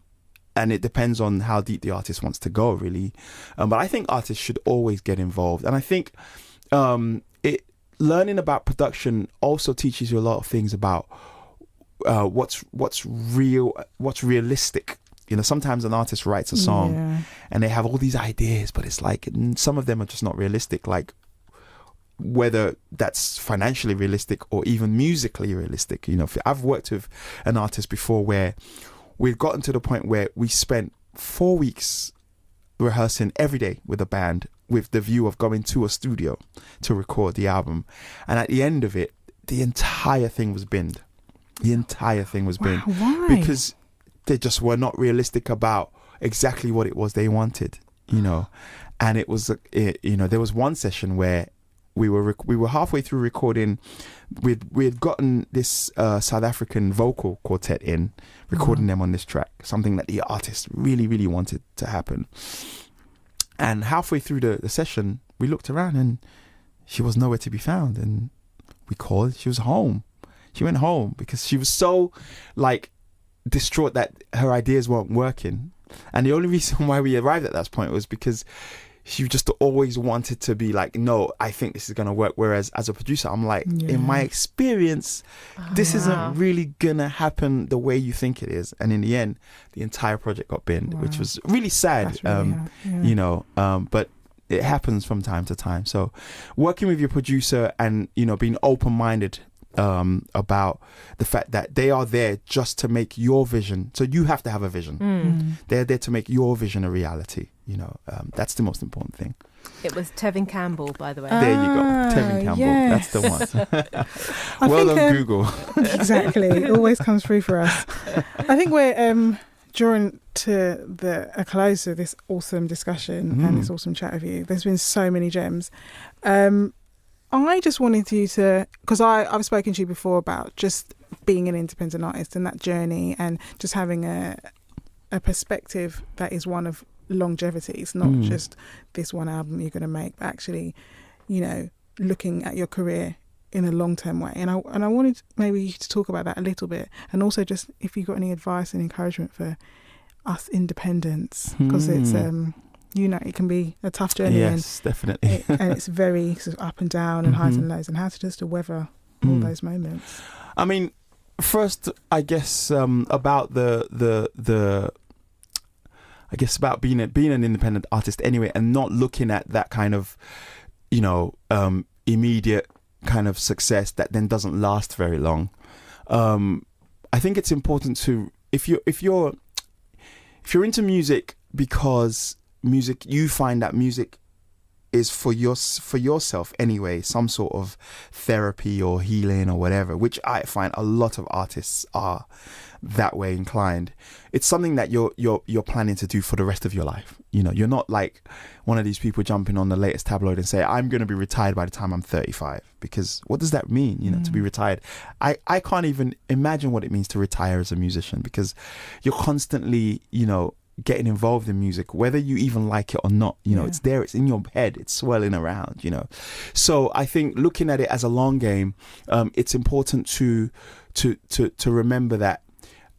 it depends on how deep the artist wants to go, really. But I think artists should always get involved, and I think learning about production also teaches you a lot of things about what's realistic. Sometimes an artist writes a song and they have all these ideas, but it's like some of them are just not realistic, like whether that's financially realistic or even musically realistic. I've worked with an artist before where we'd gotten to the point where we spent 4 weeks rehearsing every day with a band, with the view of going to a studio to record the album. And at the end of it, the entire thing was binned. Why? Because they just were not realistic about exactly what it was they wanted, you know. And it was, you know, there was one session where we were halfway through recording. We had gotten this South African vocal quartet in, recording them on this track, something that the artist really, really wanted to happen. And halfway through the session, we looked around and she was nowhere to be found. And we called, she was home. She went home because she was so like distraught that her ideas weren't working. And the only reason why we arrived at that point was because she just always wanted to be like, no, I think this is going to work. Whereas as a producer, I'm like, in my experience, this isn't really going to happen the way you think it is. And in the end, the entire project got binned, which was really sad, you know, but it happens from time to time. So working with your producer and, you know, being open-minded about the fact that they are there just to make your vision. So you have to have a vision. They're there to make your vision a reality. You know, that's the most important thing. It was Tevin Campbell, by the way. There you go. Tevin Campbell. Yes. That's the one. Well done, Google. Exactly. It always comes through for us. I think we're drawing to a close of this awesome discussion and this awesome chat with you. There's been so many gems. I just wanted you to, because I've spoken to you before about just being an independent artist and that journey and just having a perspective that is one of longevity. It's not just this one album you're going to make, but actually, you know, looking at your career in a long-term way. And I wanted maybe you to talk about that a little bit, and also just if you've got any advice and encouragement for us independents, because it's you know, it can be a tough journey. Yes, definitely. And it's very sort of up and down and highs and lows, and how to just to weather all those moments. I mean, first, I guess about the I guess about being an independent artist anyway, and not looking at that kind of, you know, immediate kind of success that then doesn't last very long. I think it's important to, if you're into music because you find that music is for yourself anyway, some sort of therapy or healing or whatever, which I find a lot of artists are that way inclined. It's something that you're planning to do for the rest of your life. You know, you're not like one of these people jumping on the latest tabloid and say, I'm going to be retired by the time I'm 35, because what does that mean, you know, to be retired? I can't even imagine what it means to retire as a musician, because you're constantly, you know, getting involved in music, whether you even like it or not. You know, it's there, it's in your head, it's swirling around, you know. So I think looking at it as a long game, it's important to remember that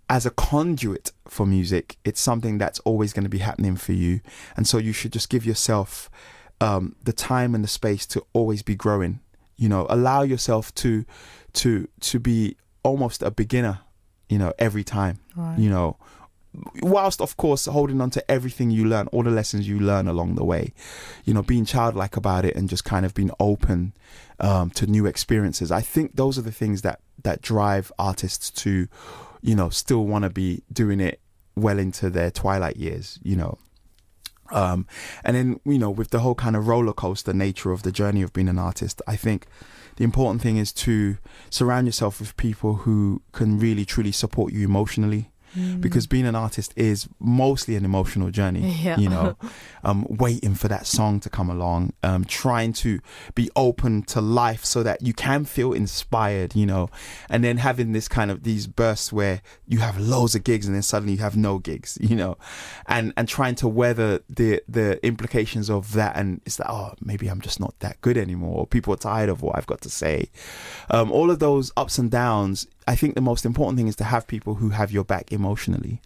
as a conduit for music, it's something that's always going to be happening for you. And so you should just give yourself the time and the space to always be growing. You know, allow yourself to be almost a beginner, you know, every time, you know, whilst of course holding on to everything you learn, all the lessons you learn along the way, you know, being childlike about it and just kind of being open to new experiences. I think those are the things that drive artists to, you know, still want to be doing it well into their twilight years, you know. And then, you know, with the whole kind of roller coaster nature of the journey of being an artist, I think the important thing is to surround yourself with people who can really truly support you emotionally. Because being an artist is mostly an emotional journey, you know, waiting for that song to come along, trying to be open to life so that you can feel inspired, you know, and then having this kind of these bursts where you have loads of gigs and then suddenly you have no gigs, you know, and trying to weather the implications of that. And it's like, oh, maybe I'm just not that good anymore, or people are tired of what I've got to say. All of those ups and downs. I think the most important thing is to have people who have your back emotionally.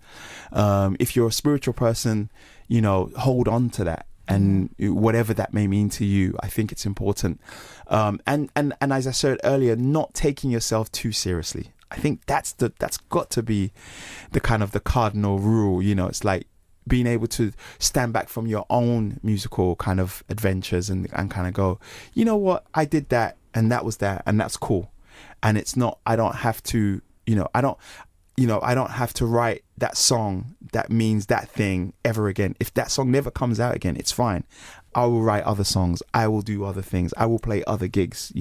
If you're a spiritual person, you know, hold on to that, and whatever that may mean to you, I think it's important. And as I said earlier, not taking yourself too seriously. I think that's got to be the kind of the cardinal rule. You know, it's like being able to stand back from your own musical kind of adventures and kind of go, you know what, I did that and that was that and that's cool. And it's not, I don't have to, you know, I don't have to write that song that means that thing ever again. If that song never comes out again, it's fine. I will write other songs. I will do other things. I will play other gigs.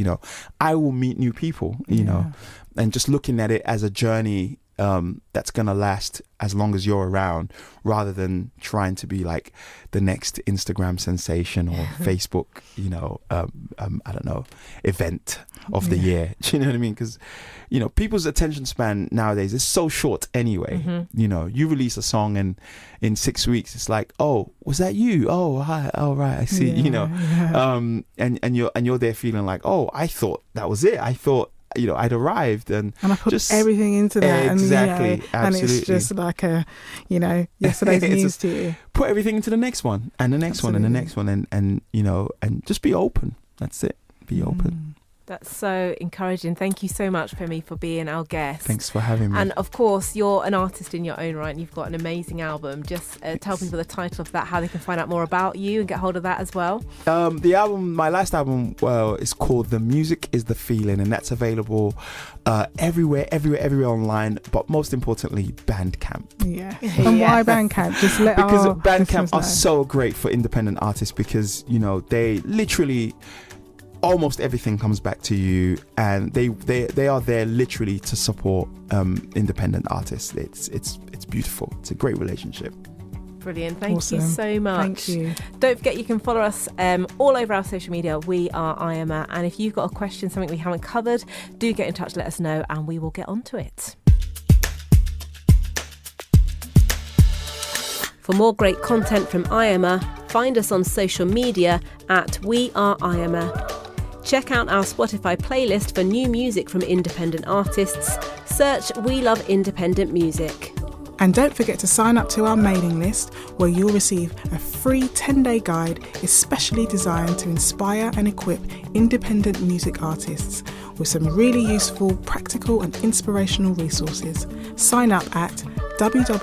I will meet new people, and just looking at it as a journey that's going to last as long as you're around, rather than trying to be like the next Instagram sensation or Facebook, I don't know, event of the year. Do you know what I mean? Because, people's attention span nowadays is so short anyway. You release a song and in 6 weeks, it's like, oh, was that you? Oh, hi. Oh, right. I see, and you're there feeling like, oh, I thought that was it. I thought, I'd arrived and I put just everything into that. Exactly. And it's just like yesterday's news to you. Put everything into the next one and the next one and the next one and just be open. That's it. Be open. That's so encouraging. Thank you so much, Femi, for being our guest. Thanks for having me. And of course, you're an artist in your own right, and you've got an amazing album. Just tell people the title of that, how they can find out more about you and get hold of that as well. The album, my last album, is called The Music Is The Feeling, and that's available everywhere online, but most importantly, Bandcamp. Yeah. And why Bandcamp? Just let because our Bandcamp are know. so great for independent artists, because they literally almost everything comes back to you, and they are there literally to support independent artists. It's beautiful. It's a great relationship. Brilliant. Thank you so much. Thank you. Don't forget, you can follow us all over our social media. We are IAIMA, and if you've got a question, something we haven't covered, do get in touch, let us know, and we will get onto it. For more great content from IAIMA, find us on social media at We Are IAIMA. Check out our Spotify playlist for new music from independent artists. Search We Love Independent Music. And don't forget to sign up to our mailing list, where you'll receive a free 10-day guide especially designed to inspire and equip independent music artists with some really useful, practical and inspirational resources. Sign up at www.iama.co.uk.